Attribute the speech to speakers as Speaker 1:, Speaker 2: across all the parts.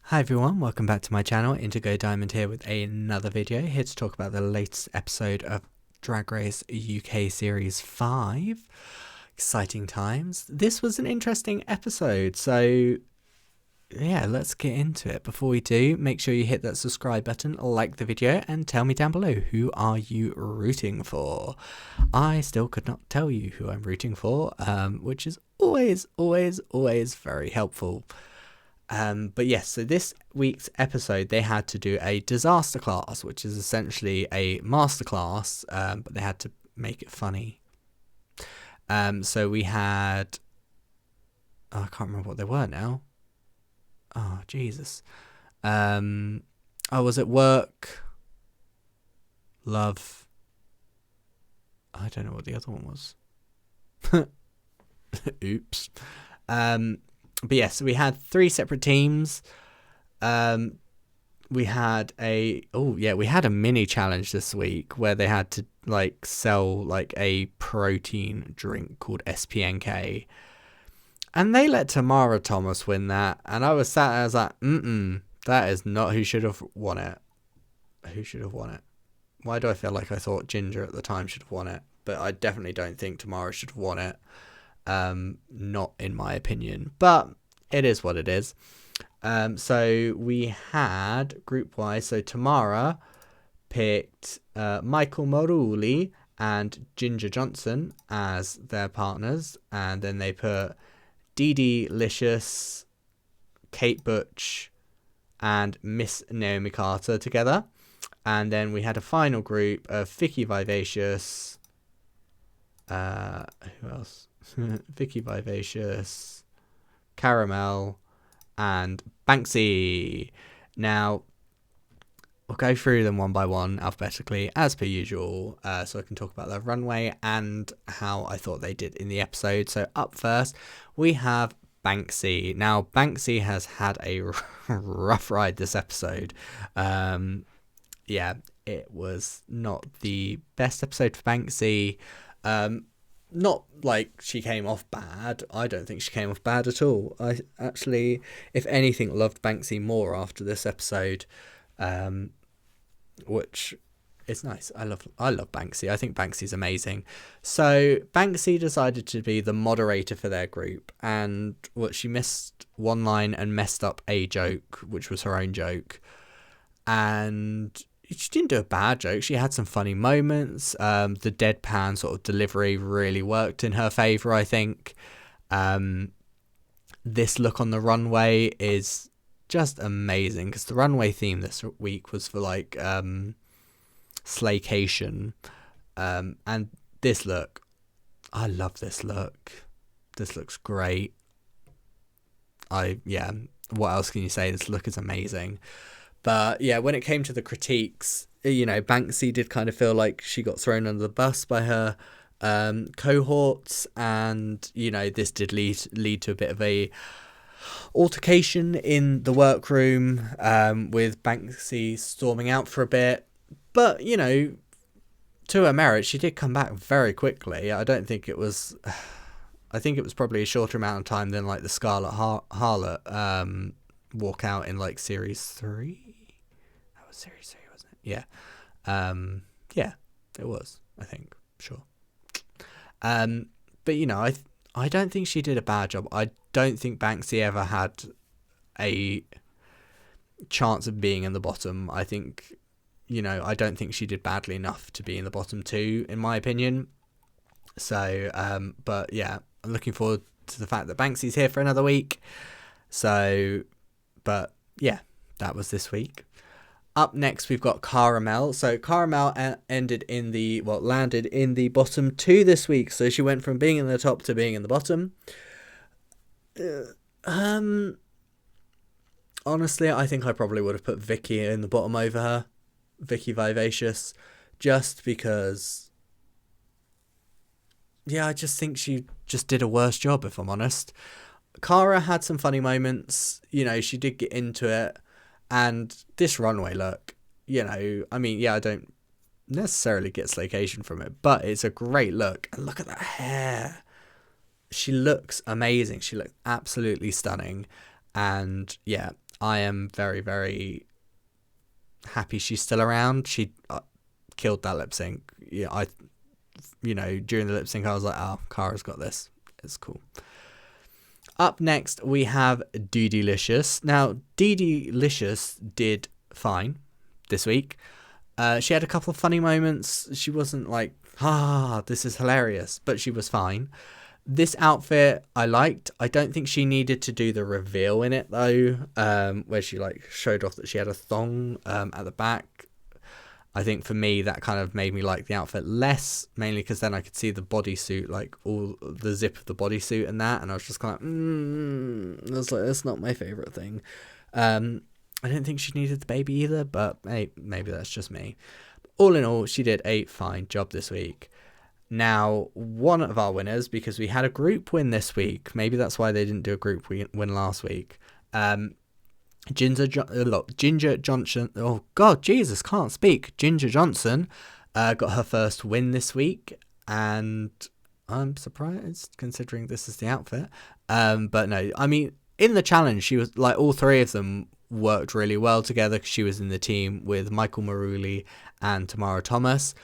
Speaker 1: Hi everyone, welcome back to my channel. Indigo Diamond here with another video, here to talk about the latest episode of Drag Race UK Series 5. Exciting times. This was an interesting episode, so yeah, let's get into it. Before we do, make sure you hit that subscribe button, like the video, and tell me down below, who are you rooting for? I still could not tell you who I'm rooting for, which is always very helpful. But yes, so this week's episode, they had to do a disaster class, which is essentially a masterclass, but they had to make it funny. So we had, I can't remember what they were now. Oh, Jesus. I was at work, love. I don't know what the other one was. Oops. But yes, so we had 3 separate teams. We had a mini challenge this week where they had to sell a protein drink called SPNK, and they let Tomara Thomas win that, and I was like, that is not who should have won it. Who should have won it? Why do I feel like I thought Ginger at the time should have won it? But I definitely don't think Tomara should have won it. Not in my opinion, but it is what it is. So we had group wise, so Tomara picked Michael Marouli and Ginger Johnson as their partners, and then they put DeDeLicious, Kate Butch and Miss Naomi Carter together. And then we had a final group of Vicki, Vivacious, who else? Vicki, Vivacious, Cara, Melle, and Banksie. Now, we'll go through them one by one alphabetically, as per usual, so I can talk about their runway and how I thought they did in the episode. So up first, we have Banksie. Now, Banksie has had a rough ride this episode. Yeah, it was not the best episode for Banksie. Not like she came off bad. I don't think she came off bad at all. I actually, if anything, loved Banksie more after this episode, which is nice. I love Banksie. I think Banksie's amazing. So Banksie decided to be the moderator for their group, and she missed one line and messed up a joke, which was her own joke, and she didn't do a bad joke. She had some funny moments. The deadpan sort of delivery really worked in her favour, I think. This look on the runway is just amazing, because the runway theme this week was for Slaycation. And this look, I love this look. This looks great. What else can you say? This look is amazing. But yeah, when it came to the critiques, Banksie did kind of feel like she got thrown under the bus by her cohorts, and this did lead to a bit of a altercation in the workroom, with Banksie storming out for a bit. But to her merit, she did come back very quickly. I think it was probably a shorter amount of time than the Scarlet Harlot walk out in series 3. That was series 3, wasn't it? Yeah. Yeah, it was, I think. Sure. But I don't think she did a bad job. I don't think Banksie ever had a chance of being in the bottom. I think I don't think she did badly enough to be in the bottom 2, in my opinion. So but yeah, I'm looking forward to the fact that Banksie's here for another week. So but yeah, that was this week. Up next, we've got Cara, Melle. So Cara, Melle landed in the bottom 2 this week. So she went from being in the top to being in the bottom. Honestly, I think I probably would have put Vicki in the bottom over her. Vicki Vivacious. Just because, yeah, I just think she just did a worse job, if I'm honest. Cara had some funny moments. She did get into it. And this runway look, I don't necessarily get Slaycation from it, but it's a great look. And look at that hair. She looks amazing. She looks absolutely stunning. And yeah, I am very, very happy she's still around. She killed that lip sync. Yeah, during the lip sync, I was like, oh, Cara's got this. It's cool. Up next, we have DeDeLicious. Now, DeDeLicious did fine this week. She had a couple of funny moments. She wasn't like, this is hilarious, but she was fine. This outfit I liked. I don't think she needed to do the reveal in it though, where she like showed off that she had a thong at the back. I think for me that kind of made me like the outfit less, mainly because then I could see the bodysuit, like all the zip of the bodysuit and that, and I was just kind of that's not my favorite thing. I don't think she needed the baby either, but hey, maybe that's just me. All in all, she did a fine job this week. Now, one of our winners, because we had a group win this week, maybe that's why they didn't do a group win last week. Ginger Johnson, oh God, Jesus, can't speak. Ginger Johnson got her first win this week, and I'm surprised considering this is the outfit. But no, I mean, in the challenge, she was like, all three of them worked really well together because she was in the team with Michael Marouli and Tomara Thomas.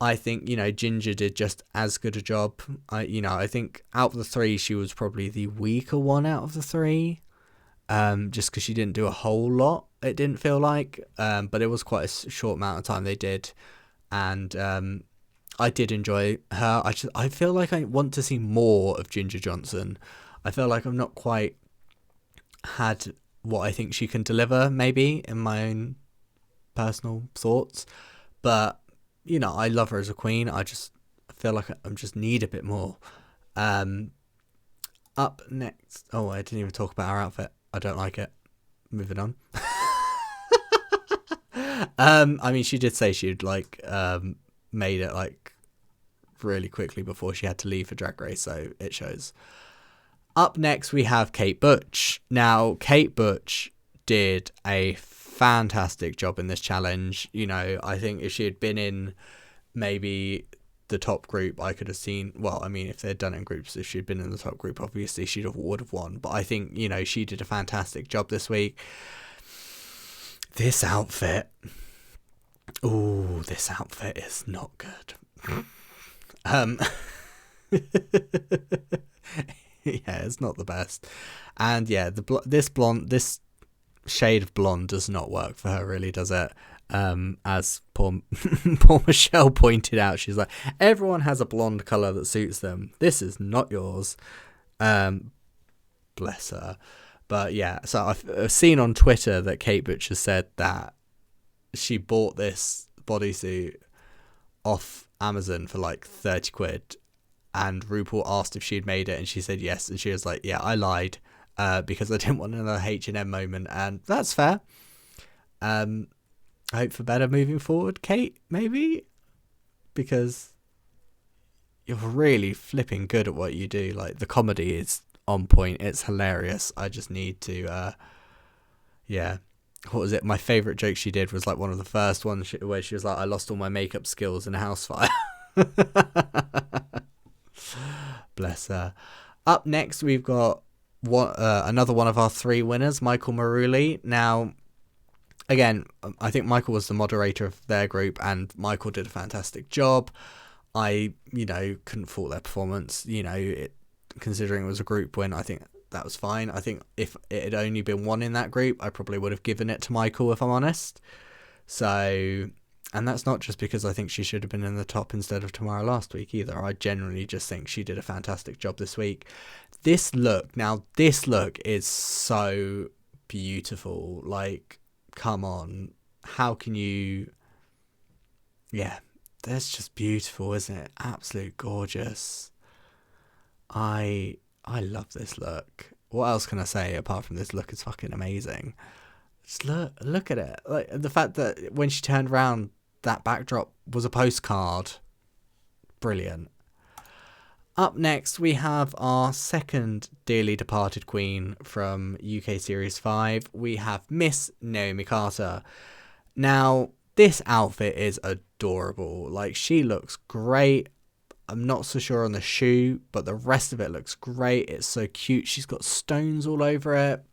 Speaker 1: I think, Ginger did just as good a job. I think out of the three, she was probably the weaker one out of the three. Just because she didn't do a whole lot, it didn't feel like. But it was quite a short amount of time they did. And I did enjoy her. I feel like I want to see more of Ginger Johnson. I feel like I've not quite had what I think she can deliver, maybe, in my own personal thoughts. But I love her as a queen. I feel like I just need a bit more. Up next. Oh, I didn't even talk about our outfit. I don't like it. Moving on. I mean, she did say she'd made it really quickly before she had to leave for Drag Race, so it shows. Up next, we have Kate Butch. Now, Kate Butch did a fantastic job in this challenge. I think if she had been in maybe the top group, I could have seen, well, I mean, if they'd done it in groups, if she'd been in the top group, obviously she would have won. But I think, she did a fantastic job this week. This outfit is not good. Yeah, it's not the best. And yeah, this shade of blonde does not work for her, really, does it? As poor Michelle pointed out, she's like, everyone has a blonde color that suits them. This is not yours. Bless her. But yeah, so I've seen on Twitter that Kate Butch has said that she bought this bodysuit off Amazon for like 30 quid, and RuPaul asked if she'd made it, and she said yes, and she was like, yeah, I lied because I didn't want another H&M moment, and that's fair. I hope for better moving forward, Kate, maybe, because you're really flipping good at what you do. Like, the comedy is on point, it's hilarious. I just need to what was it, my favorite joke she did was like one of the first ones where she was like, I lost all my makeup skills in a house fire. Bless her. Up next, we've got another one of our three winners, Michael Marouli. Now, again, I think Michael was the moderator of their group, and Michael did a fantastic job. I, couldn't fault their performance. Considering it was a group win, I think that was fine. I think if it had only been one in that group, I probably would have given it to Michael, if I'm honest. So, and that's not just because I think she should have been in the top instead of Tomara last week either. I genuinely just think she did a fantastic job this week. This look is so beautiful. Like, come on. How can you... Yeah, that's just beautiful, isn't it? Absolute gorgeous. I love this look. What else can I say apart from this look is fucking amazing? Just look at it. Like, the fact that when she turned around, that backdrop was a postcard. Brilliant. Up next, we have our second dearly departed queen from UK Series 5. We have Miss Naomi Carter. Now, this outfit is adorable. Like, she looks great. I'm not so sure on the shoe, but the rest of it looks great. It's so cute. She's got stones all over it.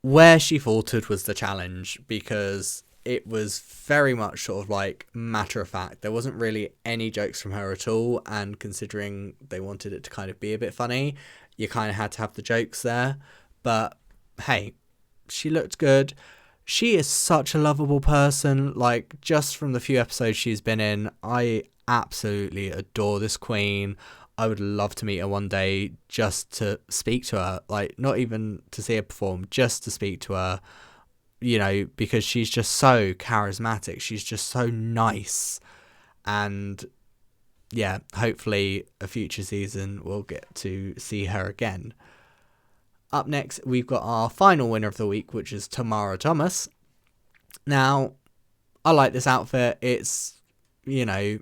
Speaker 1: Where she faltered was the challenge, because it was very much sort of like matter of fact. There wasn't really any jokes from her at all, and considering they wanted it to kind of be a bit funny, you kind of had to have the jokes there. But hey, she looked good. She is such a lovable person. Like, just from the few episodes she's been in, I absolutely adore this queen. I would love to meet her one day just to speak to her. Like, not even to see her perform, just to speak to her, you know, because she's just so charismatic. She's just so nice. And yeah, hopefully a future season we'll get to see her again. Up next, we've got our final winner of the week, which is Tomara Thomas. Now, I like this outfit. It's, you know,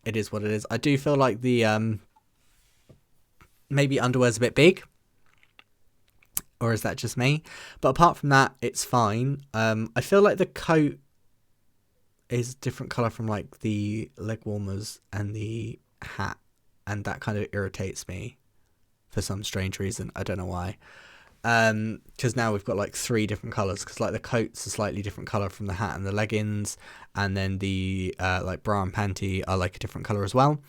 Speaker 1: it is what it is. I do feel like the maybe underwear's a bit big. Or is that just me? But apart from that, it's fine. I feel like the coat is a different colour from like the leg warmers and the hat. And that kind of irritates me for some strange reason. I don't know why. Because now we've got like 3 different colours. Because like the coat's a slightly different colour from the hat and the leggings. And then the like bra and panty are like a different colour as well.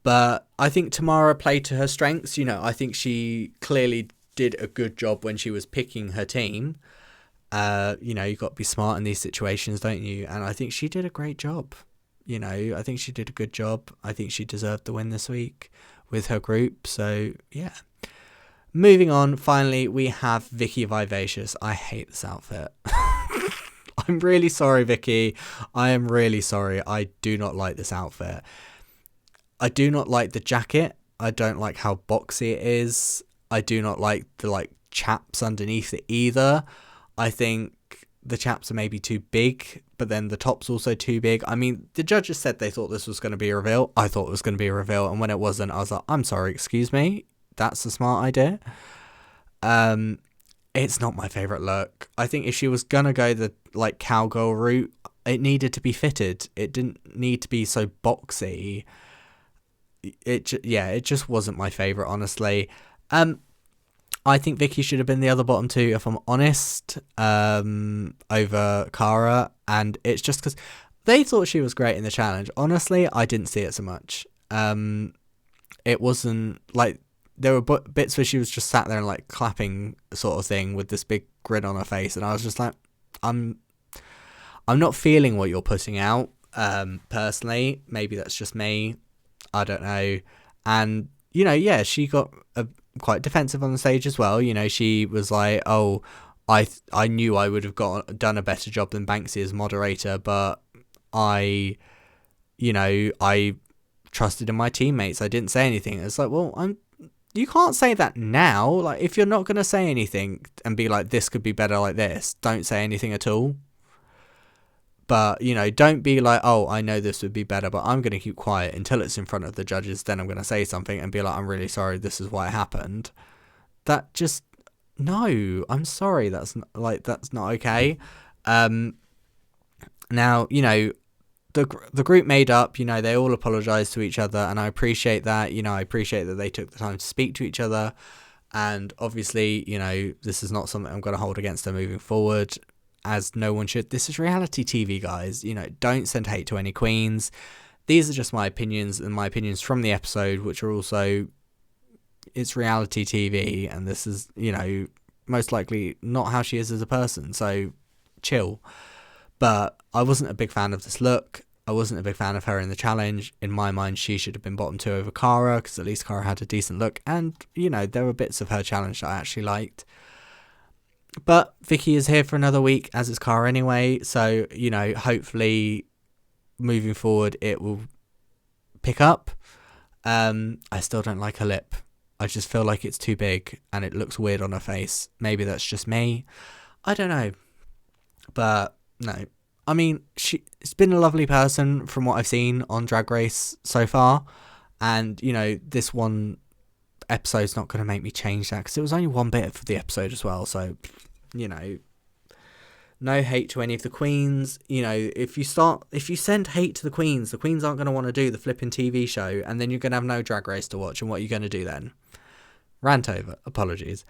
Speaker 1: But I think Tomara played to her strengths. You know, I think she clearly did a good job when she was picking her team. You know, you've got to be smart in these situations, don't you? And I think she did a great job. You know, I think she did a good job. I think she deserved the win this week with her group. So, yeah. Moving on, finally, we have Vicki Vivacious. I hate this outfit. I'm really sorry, Vicki. I am really sorry. I do not like this outfit. I do not like the jacket. I don't like how boxy it is. I do not like the like chaps underneath it either. I think the chaps are maybe too big, but then the top's also too big. I mean, the judges said they thought this was going to be a reveal. I thought it was going to be a reveal, and when it wasn't, I was like, I'm sorry, excuse me. That's a smart idea. It's not my favourite look. I think if she was going to go the like cowgirl route, it needed to be fitted. It didn't need to be so boxy. It just wasn't my favourite, honestly. I think Vicki should have been the other bottom 2, if I'm honest, over Cara. And it's just because they thought she was great in the challenge. Honestly, I didn't see it so much. It wasn't like, there were bits where she was just sat there and like clapping sort of thing with this big grin on her face. And I was just like, I'm not feeling what you're putting out, personally. Maybe that's just me. I don't know. And, you know, yeah, she got quite defensive on the stage as well. You know, she was like, oh, I knew I would have done a better job than Banksie as moderator, but I trusted in my teammates. I didn't say anything. It's like, well, you can't say that now. Like, if you're not going to say anything and be like, this could be better like this, don't say anything at all. But, you know, don't be like, oh, I know this would be better, but I'm going to keep quiet until it's in front of the judges. Then I'm going to say something and be like, I'm really sorry, this is what happened. That just, no, I'm sorry. That's not okay. Now, you know, the group made up, you know, they all apologized to each other, and I appreciate that. You know, I appreciate that they took the time to speak to each other. And obviously, you know, this is not something I'm going to hold against them moving forward, as no one should. This is reality TV, guys. You know, don't send hate to any queens. These are just my opinions, and my opinions from the episode, which are also, it's reality TV, and this is, you know, most likely not how she is as a person, so chill. But I wasn't a big fan of this look. I wasn't a big fan of her in the challenge. In my mind, she should have been bottom 2 over Cara, because at least Cara had a decent look, and, you know, there were bits of her challenge that I actually liked. But Vicki is here for another week, as is Cara anyway, so, you know, hopefully moving forward it will pick up. I still don't like her lip. I just feel like it's too big and it looks weird on her face. Maybe that's just me. I don't know. But no. I mean, she's been a lovely person from what I've seen on Drag Race so far. And, you know, this one episode's not going to make me change that, because it was only one bit for the episode as well. So, you know, no hate to any of the queens. You know, if you send hate to the queens aren't going to want to do the flipping TV show, and then you're going to have no Drag Race to watch. And what are you going to do then? Rant over. Apologies.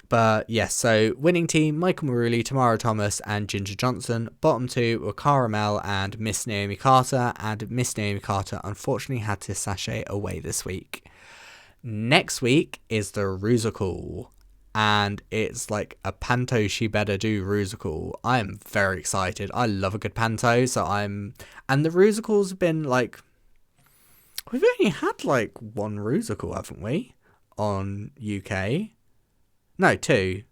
Speaker 1: But yes, so winning team, Michael Marouli, Tomara Thomas and Ginger Johnson. Bottom two were Cara, Melle and Miss Naomi Carter. And Miss Naomi Carter unfortunately had to sashay away this week. Next week is the Rusical. And it's like a panto she better do Rusical. I am very excited. I love a good panto. And the Rusicals have been like, we've only had like one Rusical, haven't we? On UK. No, two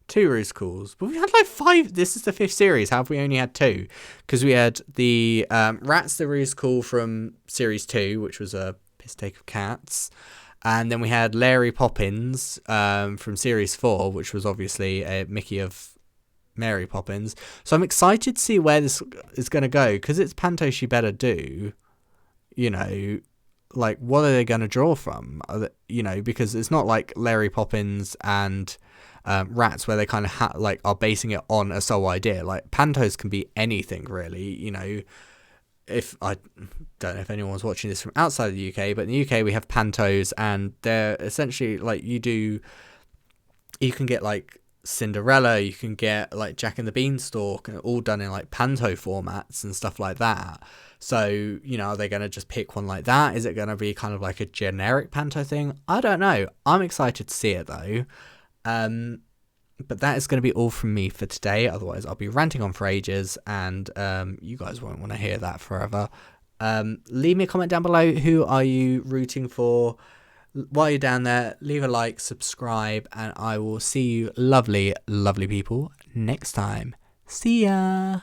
Speaker 1: Rusicals. But we've had like 5. This is the 5th series. How have we only had 2? Because we had the Rats the Rusical from series 2, which was a piss take of cats. And then we had Larry Poppins from series 4, which was obviously a Mickey of Mary Poppins. So I'm excited to see where this is going to go. Because it's panto she better do. You know, like, what are they going to draw from? You know, because it's not like Larry Poppins and Rats where they kind of are basing it on a sole idea. Like, pantos can be anything, really. You know, if I don't know if anyone's watching this from outside of the UK, but in the UK we have pantos, and they're essentially like you can get like Cinderella, you can get like Jack and the Beanstalk, and all done in like panto formats and stuff like that. So, you know, are they going to just pick one like that? Is it going to be kind of like a generic panto thing? I don't know. I'm excited to see it though. But that is going to be all from me for today. Otherwise, I'll be ranting on for ages, and you guys won't want to hear that forever. Leave me a comment down below. Who are you rooting for? While you're down there, leave a like, subscribe, and I will see you lovely, lovely people next time. See ya!